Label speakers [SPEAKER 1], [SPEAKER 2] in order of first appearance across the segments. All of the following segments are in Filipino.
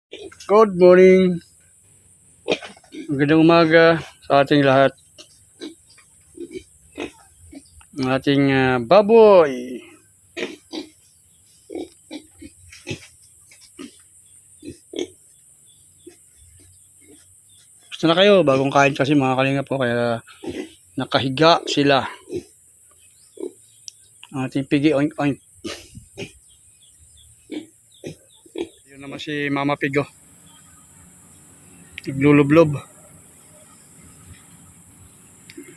[SPEAKER 1] Good morning. Magandang umaga sa ating lahat. Ang ating baboy. Gusto na kayo? Bagong kain kasi mga kalingap po. Kaya nakahiga sila. Ang ating pigi oink oink. Yun naman si Mama Pigo. Naglulublob.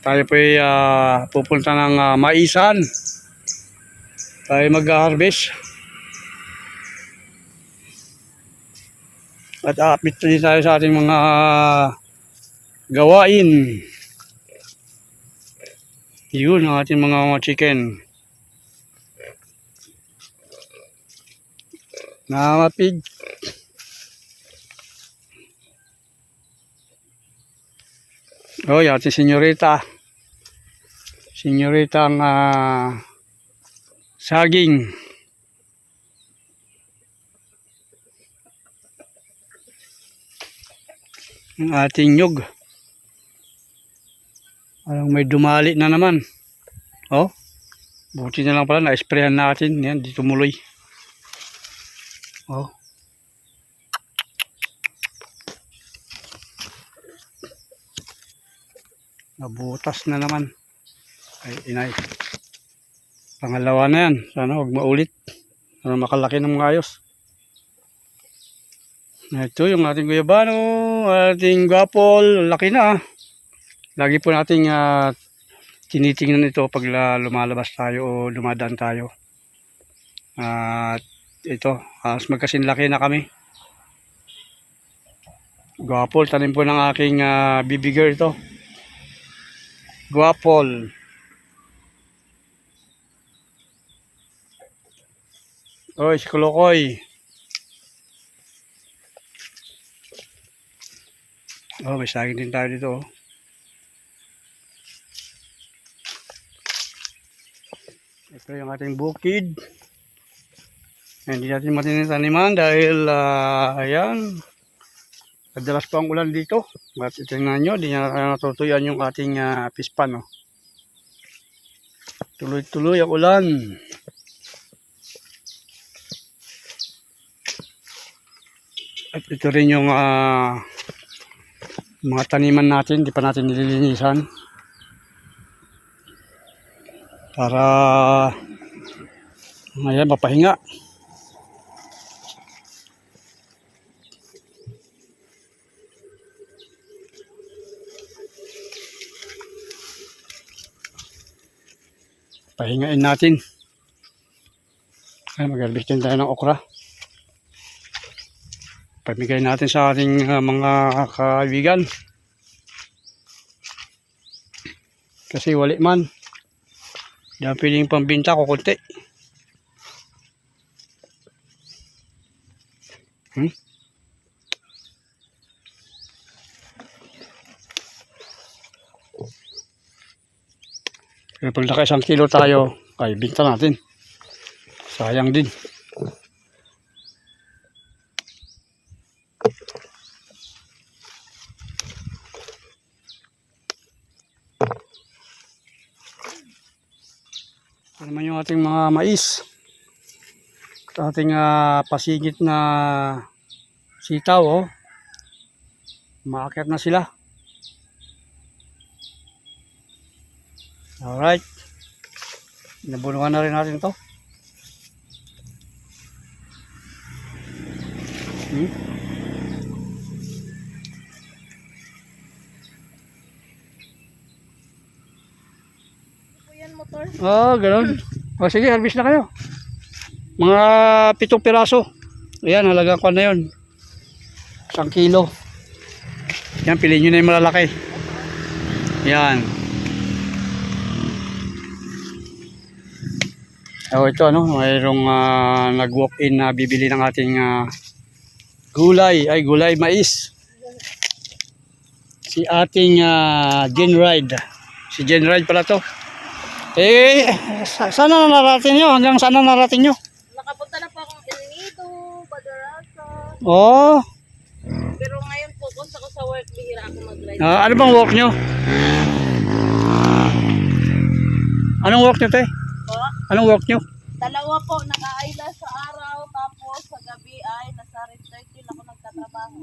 [SPEAKER 1] Tayo po ay pupunta ng maisan. Tayo mag-harvest. At update din tayo sa ating mga gawain. Yun ang ating mga chicken. Namapig. Oh, yung ating senyorita. Senyorita ang saging. Ang ating nyug. Parang may dumali na naman. Oh, buti na lang pala na-sprayan natin. Yan, di tumuloy. Oh. Nabutas na naman. Ay, inay. Pangalawa na yan. Sana huwag maulit. Sana makalaki ng mga ayos. Ito yung ating guyabano, ating gapol, laki na. Lagi po nating tinitingnan ito pag lumalabas tayo o dumadaan tayo. At ito, halos magkasinlaki na kami. Gapol, tanim po ng aking bibigger ito. Gapol. Oy, si Kolokoy. Oh, may saging din tayo dito. Oh. Ito yung ating bukid. Hindi natin matinitaniman dahil ayan, madalas pa ang ulan dito. At tingnan nyo, di na natutuyan yung ating pispan. Oh. Tuloy-tuloy ang ulan. At ito rin yung mga taniman natin, di pa natin nililinisan. Para ayan, mapahinga. Pahingain natin. Ay, mag-harvest din tayo ng okra. Pamigay natin sa ating mga kaibigan. Kasi wali man. Diyan piling pambinta ko konti. Pero pag naka 1 kilo tayo, ay binta natin. Sayang din. Ito naman yung ating mga mais. Ito ating pasigit na sitaw. Oh. Maakyat na sila. Alright. Nabunungan na rin natin ito. Oh, ganun. O sige, harvest na kayo. Mga 7 piraso. Ayan, halagang ko na yun. 1 kilo. Yan, piliin nyo na yung malalaki. Yan. So ito mayroong nag-walk-in na bibili ng ating gulay, gulay mais. Si ating Gen Ride. Si Gen Ride pala to. Sana na narating nyo? Hanggang sana narating nyo?
[SPEAKER 2] Nakapunta na po akong El Nido, Badarasa.
[SPEAKER 1] Oh,
[SPEAKER 2] Pero ngayon focus ako sa work, bihira ako mag-ride.
[SPEAKER 1] Ano bang work nyo? Anong work nyo, te?
[SPEAKER 2] Po,
[SPEAKER 1] Anong work nyo?
[SPEAKER 2] dalawa po, naka-ayla sa araw, tapos sa gabi ay nasa recycle ako nagtatrabaho.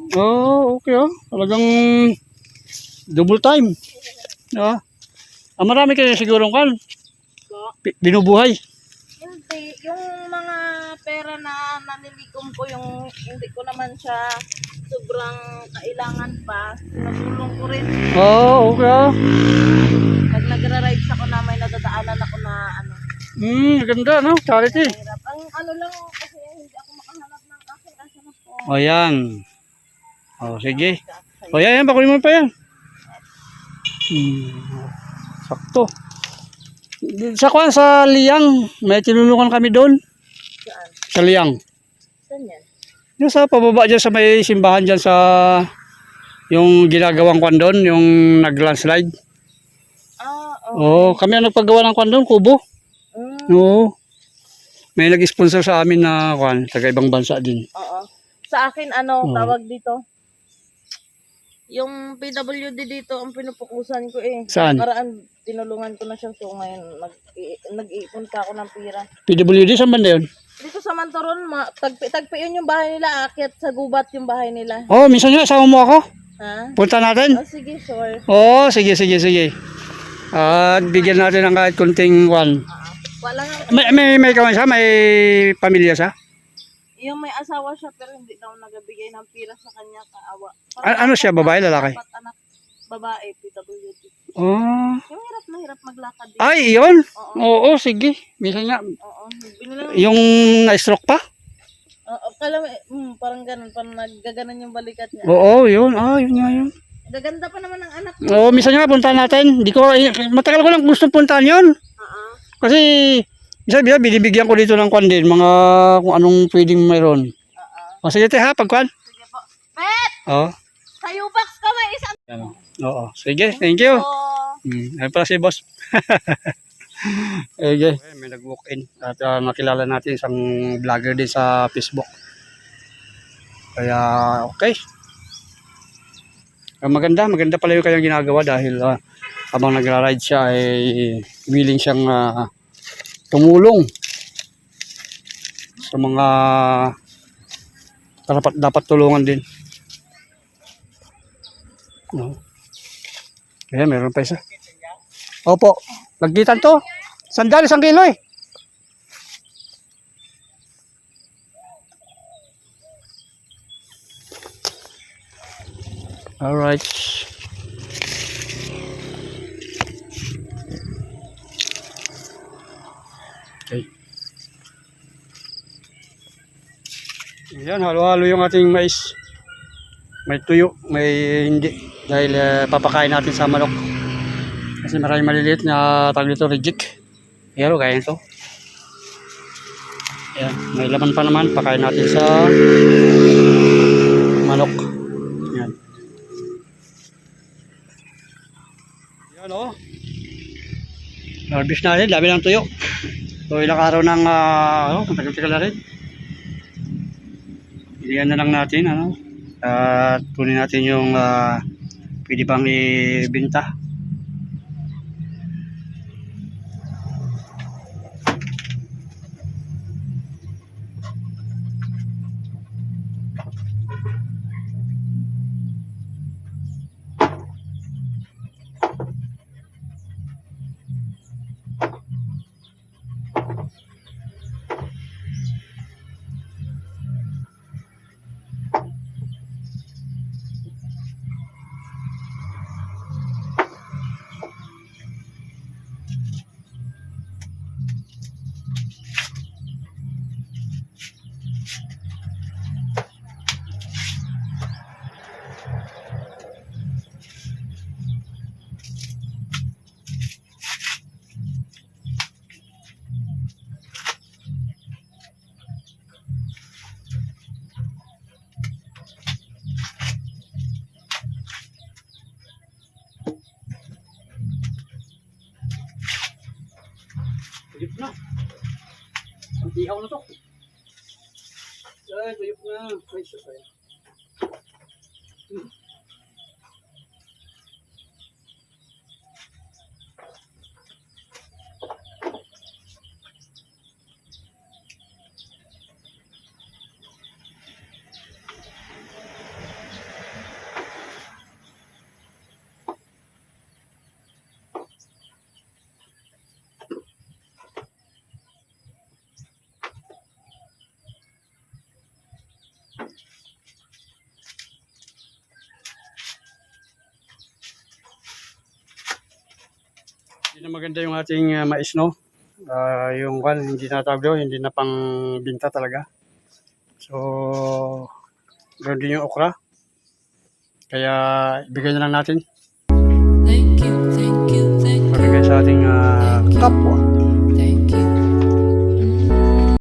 [SPEAKER 1] Okay oh. Talagang double time. Marami kayo sigurong kan.
[SPEAKER 2] Po,
[SPEAKER 1] Binubuhay.
[SPEAKER 2] hindi, yung mga pera na nanilikom ko, yung hindi ko naman siya sobrang kailangan pa, sinulong ko rin.
[SPEAKER 1] Okay oh.
[SPEAKER 2] Pag nagra-rides ako na may nadadaanan ako na ano,
[SPEAKER 1] Ganda no? Charity.
[SPEAKER 2] hirap. Ang ano lang kasi hindi ako makahanap ng aking asa na po.
[SPEAKER 1] O yan. Sige. O yan, bakunin mo pa yan. Sakto. Sa Liang, may tinulungan kami doon.
[SPEAKER 2] Saan?
[SPEAKER 1] Sa Liang.
[SPEAKER 2] Saan yan?
[SPEAKER 1] Yung sa pababa dyan sa may simbahan dyan sa yung ginagawang kwan doon, yung nag-landslide. Kami ang nagpagawa ng kwan doon, kubo. Oo. May nag-sponsor sa amin na kwan, taga ibang bansa din.
[SPEAKER 2] Oo. Sa akin, tawag dito? Yung PWD dito, ang pinupukusan ko eh.
[SPEAKER 1] Saan?
[SPEAKER 2] Paraan, tinulungan ko na siya. So ngayon, nag-iipon ka ako ng pira.
[SPEAKER 1] PWD, saan banda yun?
[SPEAKER 2] Dito sa Mantoron, tagpi yun yung bahay nila. Aakyat sa gubat yung bahay nila.
[SPEAKER 1] Minsan nga, sama mo ako.
[SPEAKER 2] Ha?
[SPEAKER 1] Punta natin.
[SPEAKER 2] Sige, sure.
[SPEAKER 1] Sige. Bigyan natin ng kahit kunting kwan.
[SPEAKER 2] Wala nga.
[SPEAKER 1] May kawan siya? May pamilya siya?
[SPEAKER 2] Yung may asawa siya pero hindi daw nagabigay ng pira sa kanya, kaawa.
[SPEAKER 1] Ano siya, babae, lalaki?
[SPEAKER 2] 4 anak, babae, PWD. Yung hirap na hirap maglakad dito.
[SPEAKER 1] Ay, yun? Oo, sige. Minsan nga.
[SPEAKER 2] Oo. Binilang,
[SPEAKER 1] Yung na-stroke pa?
[SPEAKER 2] kala mo, parang ganun, parang naggaganan yung balikat niya.
[SPEAKER 1] Oo, yun. Yun nga yun.
[SPEAKER 2] Gaganda pa naman ang anak mo.
[SPEAKER 1] Minsan nga, punta natin. Matagal ko lang gusto puntahan yun. Kasi, isa binibigyan ko dito ng kwan din, mga kung anong pwedeng mayroon. Sige te ha, pagkwan.
[SPEAKER 2] Sige po. Pet! Sa U-Box ka may isang...
[SPEAKER 1] Sige, thank you.
[SPEAKER 2] Oh.
[SPEAKER 1] Ay pala si boss. Okay, may nag-walk-in at nakilala natin isang vlogger din sa Facebook. Kaya, okay. Maganda pala yung kanyang ginagawa dahil habang nagra-ride siya ay willing siyang tumulong sa mga dapat tulungan din. Kaya meron pa isa. Opo, nagditan to. Sandali, 1 kilo eh. Alright. Okay. Ayan, halo-halo yung ating mais. May tuyo, may hindi. Dahil papakain natin sa manok. Kasi maraming maliliit na tawag dito, reject. Ayan, kaya ito. Ayan, may laman pa naman. Pakain natin sa manok. Ayan. Ayan o. Harvest natin, dami ng tuyo. So ilang araw ng matagal-tagal na rin. Ilihan na lang natin at kunin natin yung pwede pang ibenta. Tuyok na. Ang tihaw na to. Ay, tuyok na. Ay, sus, ay. Hindi na maganda yung ating mais, no? Yung kan, hindi na tawag doon, hindi na pang binta talaga. So, ganoon din yung okra. Kaya, ibigay na lang natin.
[SPEAKER 3] Thank you, thank you, thank you.
[SPEAKER 1] Pagkagay sa ating kapwa.